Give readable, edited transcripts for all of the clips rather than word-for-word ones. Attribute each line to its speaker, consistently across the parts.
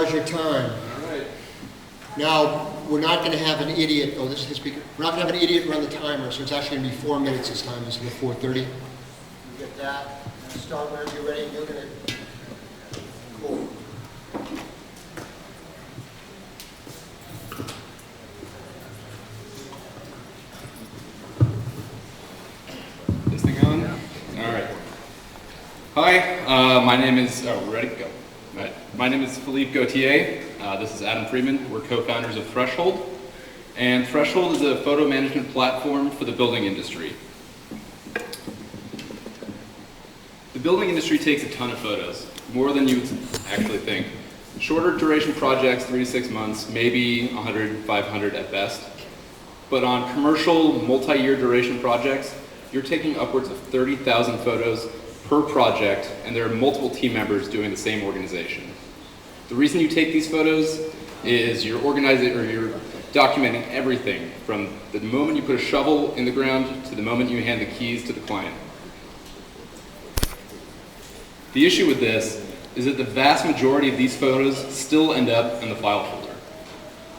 Speaker 1: Pause your time.
Speaker 2: All right.
Speaker 1: Now, we're not going to have an idiot, oh, this is his speaker. We're not going to have an idiot run the timer, so it's actually going to be 4 minutes this time instead of 4:30. You get that? Start whenever you're ready. You're going to... Cool.
Speaker 2: This thing on? All right. Hi, my name is, we're ready to go. All right. My name is Philippe Gauthier. This is Adam Friedman. We're co-founders of Threshold. And Threshold is a photo management platform for the building industry. The building industry takes a ton of photos, more than you would actually think. Shorter duration projects, 3 to 6 months, maybe 100, 500 at best. But on commercial, multi-year duration projects, you're taking upwards of 30,000 photos per project, and there are multiple team members doing the same organization. The reason you take these photos is you're organizing, or you're documenting everything from the moment you put a shovel in the ground to the moment you hand the keys to the client. The issue with this is that the vast majority of these photos still end up in the file folder.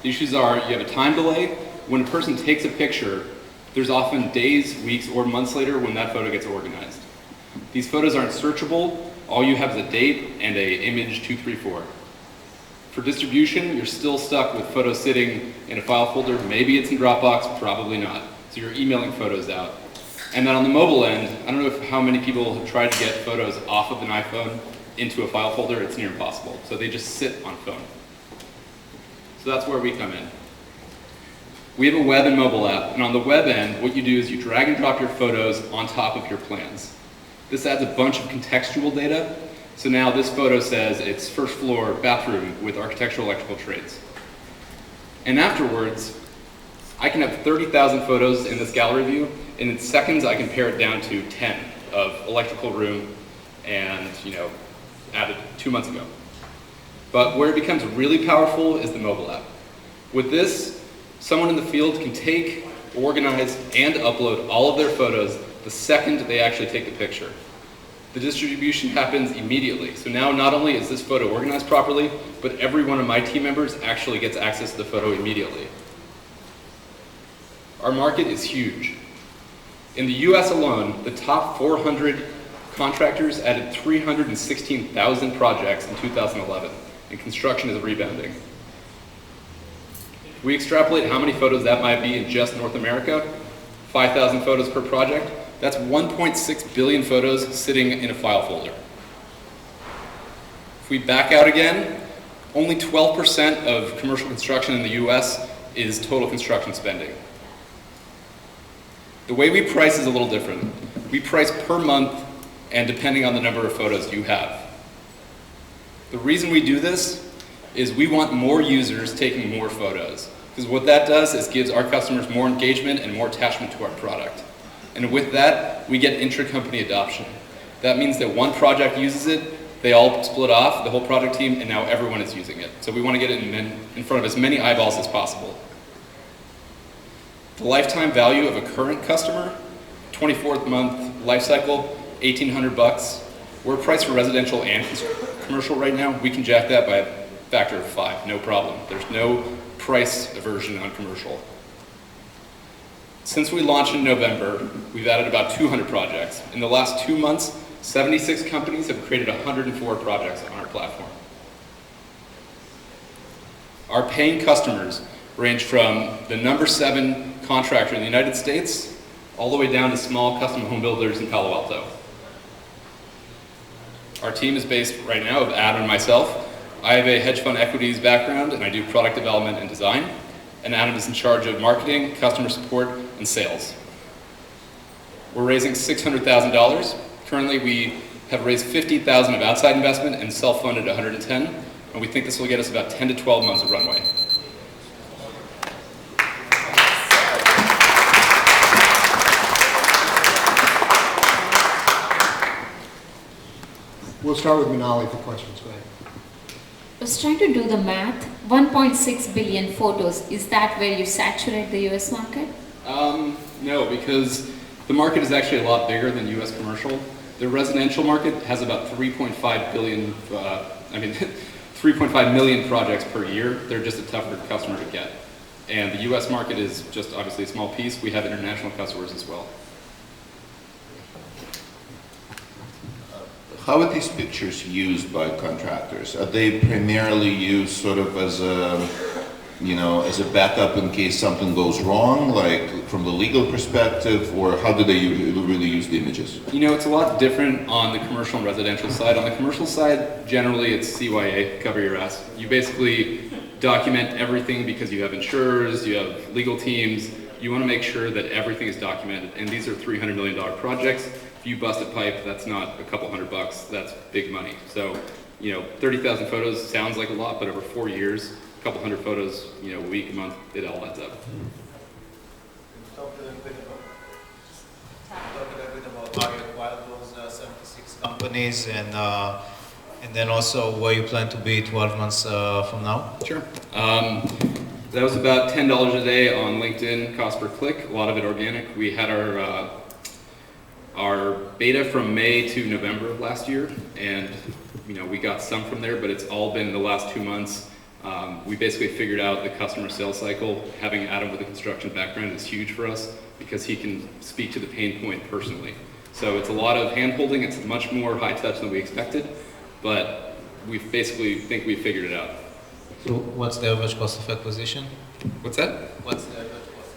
Speaker 2: The issues are you have a time delay. When a person takes a picture, there's often days, weeks, or months later when that photo gets organized. These photos aren't searchable. All you have is a date and a image 234. For distribution, you're still stuck with photos sitting in a file folder. Maybe it's in Dropbox, probably not. So you're emailing photos out. And then on the mobile end, I don't know how many people have tried to get photos off of an iPhone into a file folder. It's near impossible. So they just sit on phone. So that's where we come in. We have a web and mobile app, and on the web end, what you do is you drag and drop your photos on top of your plans. This adds a bunch of contextual data. So now this photo says it's first floor bathroom with architectural electrical trades. And afterwards, I can have 30,000 photos in this gallery view, and in seconds I can pare it down to 10 of electrical room and, added 2 months ago. But where it becomes really powerful is the mobile app. With this, someone in the field can take, organize, and upload all of their photos the second they actually take the picture. The distribution happens immediately. So now not only is this photo organized properly, but every one of my team members actually gets access to the photo immediately. Our market is huge. In the US alone, the top 400 contractors added 316,000 projects in 2011, and construction is rebounding. We extrapolate how many photos that might be in just North America, 5,000 photos per project. That's 1.6 billion photos sitting in a file folder. If we back out again, only 12% of commercial construction in the US is total construction spending. The way we price is a little different. We price per month and depending on the number of photos you have. The reason we do this is we want more users taking more photos, because what that does is gives our customers more engagement and more attachment to our product. And with that, we get intra-company adoption. That means that one project uses it, they all split off, the whole product team, and now everyone is using it. So we want to get it in front of as many eyeballs as possible. The lifetime value of a current customer, 24th month life cycle, $1,800. We're priced for residential and commercial right now. We can jack that by a factor of 5, no problem. There's no price aversion on commercial. Since we launched in November, we've added about 200 projects. In the last 2 months, 76 companies have created 104 projects on our platform. Our paying customers range from the number 7 contractor in the United States all the way down to small custom home builders in Palo Alto. Our team is based right now of Adam and myself. I have a hedge fund equities background and I do product development and design. And Adam is in charge of marketing, customer support, and sales. We're raising $600,000. Currently, we have raised $50,000 of outside investment and self-funded $110,000, and we think this will get us about 10 to 12 months of runway.
Speaker 1: We'll start with Manali for questions. Go ahead.
Speaker 3: I was trying to do the math. 1.6 billion photos. Is that where you saturate the US market?
Speaker 2: No, because the market is actually a lot bigger than US commercial. The residential market has about 3.5 billion, 3.5 million projects per year. They're just a tougher customer to get. And the US market is just obviously a small piece. We have international customers as well.
Speaker 4: How are these pictures used by contractors? Are they primarily used sort of as a, as a backup in case something goes wrong, like from the legal perspective, or how do they really use the images?
Speaker 2: It's a lot different on the commercial and residential side. On the commercial side, generally it's CYA, cover your ass. You basically document everything because you have insurers, you have legal teams. You want to make sure that everything is documented. And these are $300 million projects. If you bust a pipe, that's not a couple $100, that's big money. So, 30,000 photos sounds like a lot, but over 4 years, a couple hundred photos, a week, a month, it all adds up.
Speaker 5: Talk a little bit about how you acquired those 76 companies, and then also where you plan to be 12 months from now.
Speaker 2: Sure. That was about $10 a day on LinkedIn, cost per click, a lot of it organic. We had our beta from May to November of last year, and we got some from there, but it's all been the last 2 months. We basically figured out the customer sales cycle. Having Adam with a construction background is huge for us because he can speak to the pain point personally. So it's a lot of hand-holding. It's much more high touch than we expected, but we basically think we figured it out.
Speaker 5: So what's the average cost of acquisition?
Speaker 2: What's that?
Speaker 5: What's the average cost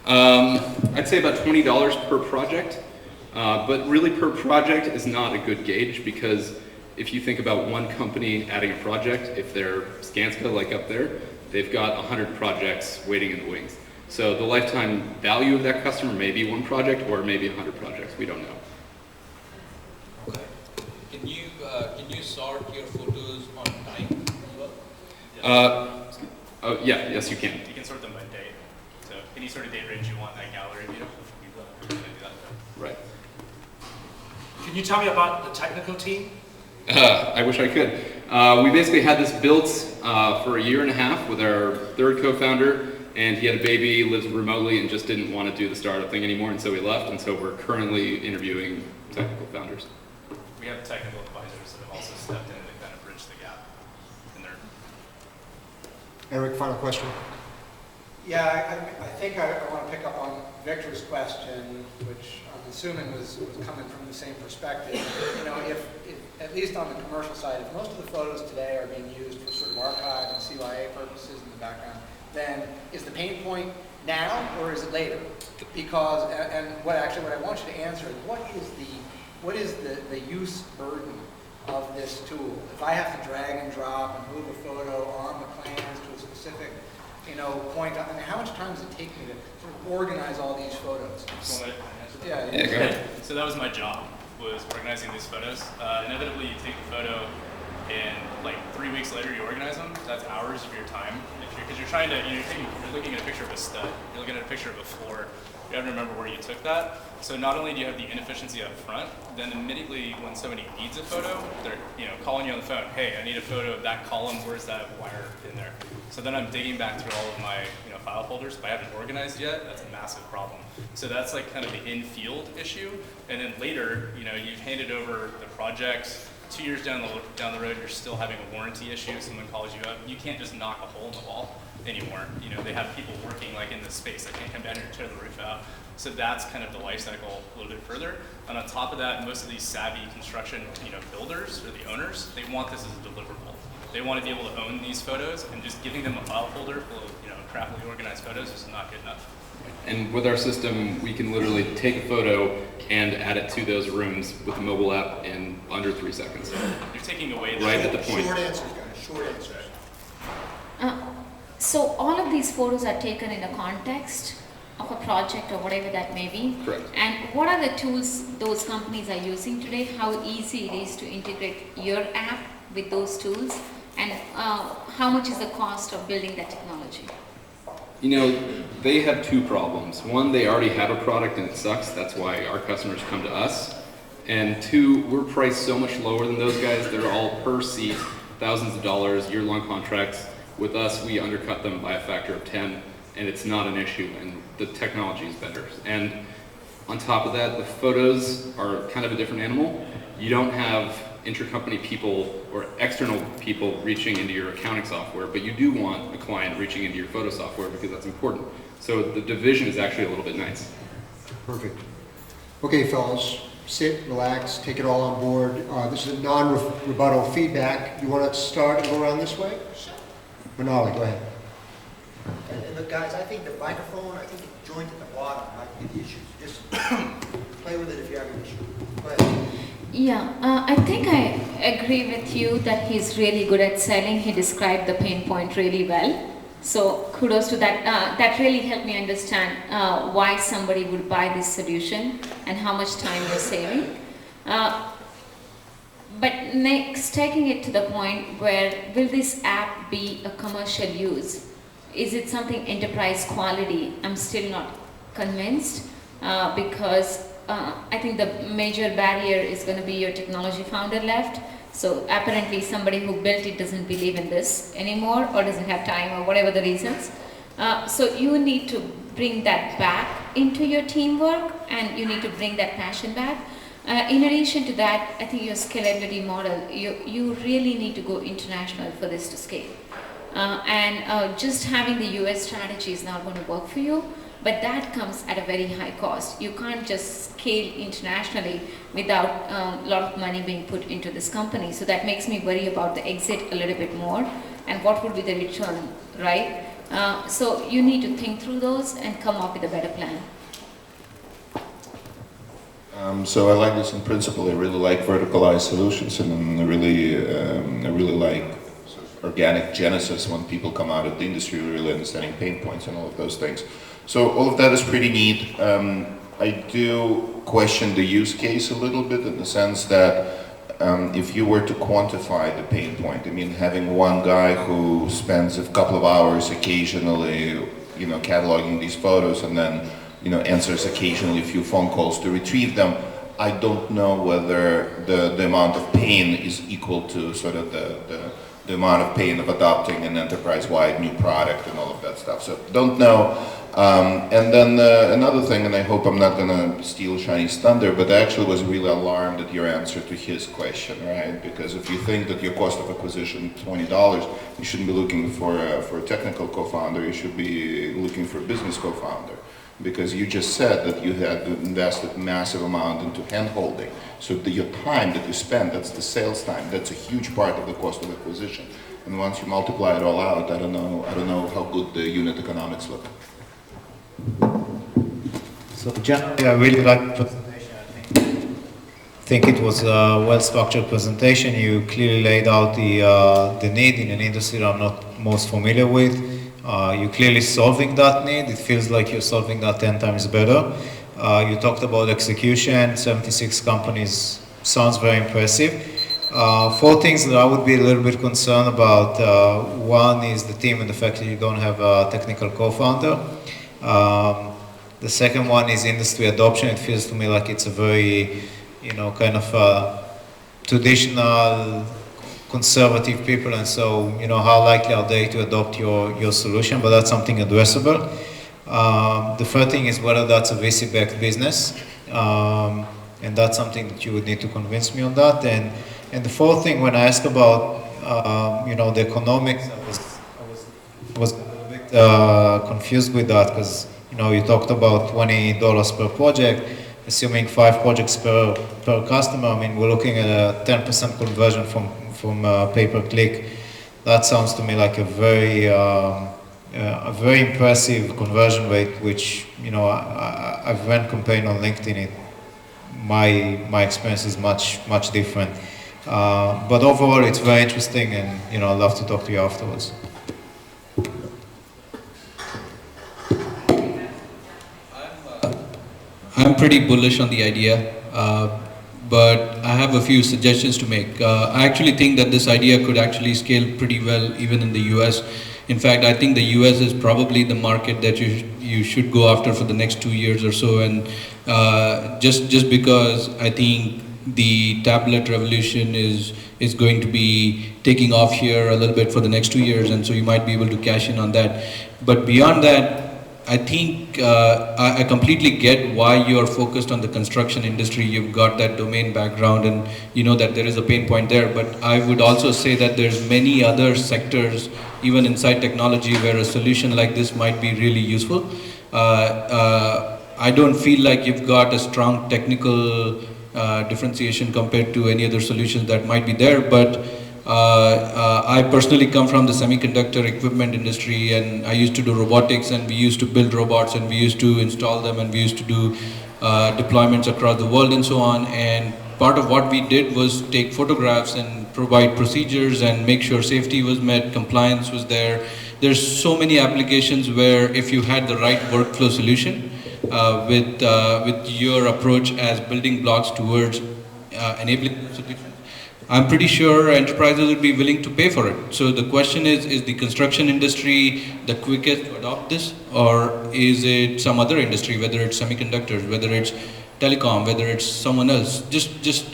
Speaker 5: of acquisition?
Speaker 2: I'd say about $20 per project, but really per project is not a good gauge because if you think about one company adding a project, if they're Skanska like up there, they've got 100 projects waiting in the wings. So the lifetime value of that customer may be one project or maybe 100 projects, we don't know.
Speaker 6: Okay. Can you sort your photos on time as well?
Speaker 2: Yes you can.
Speaker 7: You can sort them by date. So any sort of date range you want in that gallery view, you can do that.
Speaker 2: Right.
Speaker 8: Can you tell me about the technical team?
Speaker 2: I wish I could. We basically had this built for 1.5 years with our third co-founder, and he had a baby, lives remotely, and just didn't want to do the startup thing anymore, and so he left, and so we're currently interviewing technical founders.
Speaker 7: We have technical advisors that have also stepped in to kind of bridge the gap in there.
Speaker 1: Eric, final question.
Speaker 9: Yeah, I think I want to pick up on Victor's question, which I'm assuming was coming from the same perspective. If at least on the commercial side, if most of the photos today are being used for sort of archive and CYA purposes in the background, then is the pain point now or is it later? Because, and what I want you to answer is what is the use burden of this tool? If I have to drag and drop and move a photo on the plans to a specific point, I mean, how much time does it take me to sort of organize all these photos?
Speaker 7: So go
Speaker 2: ahead.
Speaker 7: So that was my job, was organizing these photos. Inevitably, you take the photo, and like 3 weeks later, you organize them. That's hours of your time. Because you're trying to, you're looking at a picture of a stud, you're looking at a picture of a floor. You have to remember where you took that. So not only do you have the inefficiency up front, then immediately when somebody needs a photo, they're calling you on the phone. Hey, I need a photo of that column. Where's that wire in there? So then I'm digging back through all of my file folders. If I haven't organized yet, that's a massive problem. So that's like kind of the in-field issue. And then later, you've handed over the project. 2 years down the road, you're still having a warranty issue. Someone calls you up. You can't just knock a hole in the wall anymore. They have people working like in this space. They can't come down here and tear the roof out. So that's kind of the life cycle a little bit further. And on top of that, most of these savvy construction builders or the owners, they want this as a deliverable. They want to be able to own these photos, and just giving them a file folder full of craftily organized photos is not good enough.
Speaker 2: And with our system, we can literally take a photo and add it to those rooms with the mobile app in under 3 seconds.
Speaker 7: You're taking away the
Speaker 2: right at the point.
Speaker 1: Short answers, guys, short answers.
Speaker 3: So all of these photos are taken in the context of a project or whatever that may be.
Speaker 2: Correct.
Speaker 3: And what are the tools those companies are using today? How easy it is to integrate your app with those tools? And how much is the cost of building that technology?
Speaker 2: They have two problems. One, they already have a product and it sucks. That's why our customers come to us. And two, we're priced so much lower than those guys. They're all per seat, thousands of dollars, year-long contracts. With us, we undercut them by a factor of 10, and it's not an issue, and the technology is better. And on top of that, the photos are kind of a different animal. You don't have intercompany people or external people reaching into your accounting software, but you do want a client reaching into your photo software because that's important. So the division is actually a little bit nice.
Speaker 1: Perfect. Okay, fellas, sit, relax, take it all on board. This is a non-rebuttal feedback. You want to start and go around this way? Sure. Manali, go ahead.
Speaker 10: And look, guys, I think the microphone, I think the joint at the bottom might be the issue. Just play with it if you have an issue. Go ahead.
Speaker 3: Yeah, I think I agree with you that he's really good at selling. He described the pain point really well. So kudos to that. That really helped me understand why somebody would buy this solution and how much time you're saving. But next, taking it to the point where will this app be a commercial use? Is it something enterprise quality? I'm still not convinced because I think the major barrier is going to be your technology founder left. So apparently somebody who built it doesn't believe in this anymore or doesn't have time or whatever the reasons. So you need to bring that back into your teamwork and you need to bring that passion back. In addition to that, I think your scalability model, you really need to go international for this to scale. Just having the US strategy is not going to work for you. But that comes at a very high cost. You can't just scale internationally without a lot of money being put into this company. So that makes me worry about the exit a little bit more and what would be the return, right? So you need to think through those and come up with a better plan.
Speaker 4: So I like this in principle. I really like verticalized solutions, and I really like sort of organic genesis when people come out of the industry, really understanding pain points and all of those things. So all of that is pretty neat. I do question the use case a little bit in the sense that if you were to quantify the pain point, I mean, having one guy who spends a couple of hours occasionally, cataloging these photos and then, answers occasionally a few phone calls to retrieve them, I don't know whether the amount of pain is equal to sort of the amount of pain of adopting an enterprise-wide new product and all of that stuff. So don't know. And then another thing, and I hope I'm not going to steal Shani's thunder, but I actually was really alarmed at your answer to his question, right? Because if you think that your cost of acquisition is $20, you shouldn't be looking for a technical co-founder, you should be looking for a business co-founder. Because you just said that you had invested massive amount into hand-holding. So your time that you spend, that's the sales time, that's a huge part of the cost of acquisition. And once you multiply it all out, I don't know how good the unit economics look.
Speaker 5: So generally, I really like the presentation. I think it was a well-structured presentation. You clearly laid out the need in an industry that I'm not most familiar with. You're clearly solving that need. It feels like you're solving that 10 times better. You talked about execution, 76 companies, sounds very impressive. 4 things that I would be a little bit concerned about. One is the team and the fact that you don't have a technical co-founder. The second one is industry adoption. It feels to me like it's a very, kind of traditional, conservative people, and so, how likely are they to adopt your solution? But that's something addressable. The third thing is whether that's a VC-backed business, and that's something that you would need to convince me on that. And the fourth thing, when I ask about, the economics, I was a little bit confused with that because, you talked about $20 per project, assuming 5 projects per customer. I mean, we're looking at a 10% conversion from pay-per-click. That sounds to me like a very impressive conversion rate, which, I've run campaign on LinkedIn. My experience is much different. But overall, it's very interesting, and, I'd love to talk to you afterwards.
Speaker 6: I'm pretty bullish on the idea, but I have a few suggestions to make. I actually think that this idea could actually scale pretty well even in the US. In fact, I think the US is probably the market that you should go after for the next 2 years or so, and just because I think the tablet revolution is going to be taking off here a little bit for the next 2 years, and so you might be able to cash in on that. But beyond that, I think I completely get why you are focused on the construction industry. You've got that domain background, and you know that there is a pain point there. But I would also say that there's many other sectors, even inside technology, where a solution like this might be really useful. I don't feel like you've got a strong technical differentiation compared to any other solutions that might be there, but I personally come from the semiconductor equipment industry, and I used to do robotics, and we used to build robots, and we used to install them, and we used to do deployments across the world and so on. And part of what we did was take photographs and provide procedures and make sure safety was met, compliance was there. There's so many applications where if you had the right workflow solution with your approach as building blocks towards enabling solutions, I'm pretty sure enterprises would be willing to pay for it. So the question is the construction industry the quickest to adopt this, or is it some other industry, whether it's semiconductors, whether it's telecom, whether it's someone else?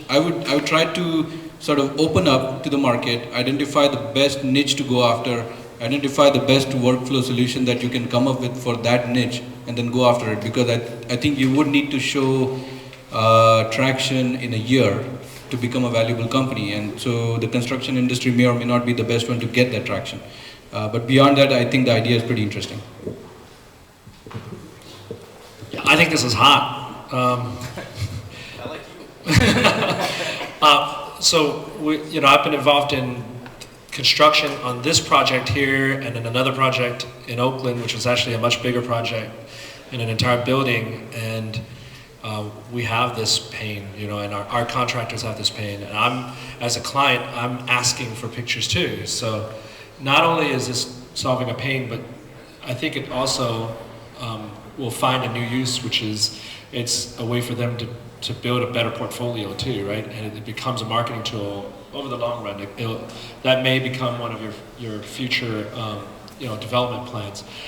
Speaker 6: I would try to sort of open up to the market, identify the best niche to go after, identify the best workflow solution that you can come up with for that niche, and then go after it. Because I think you would need to show traction in a year to become a valuable company, and so the construction industry may or may not be the best one to get that traction. But beyond that, I think the idea is pretty interesting.
Speaker 8: Yeah, I think this is hot.
Speaker 7: I like you.
Speaker 8: So I've been involved in construction on this project here, and in another project in Oakland, which was actually a much bigger project in an entire building, and we have this pain, and our contractors have this pain, and as a client, I'm asking for pictures too. So not only is this solving a pain, but I think it also will find a new use, which is it's a way for them to build a better portfolio too, right? And it becomes a marketing tool over the long run. That may become one of your future development plans.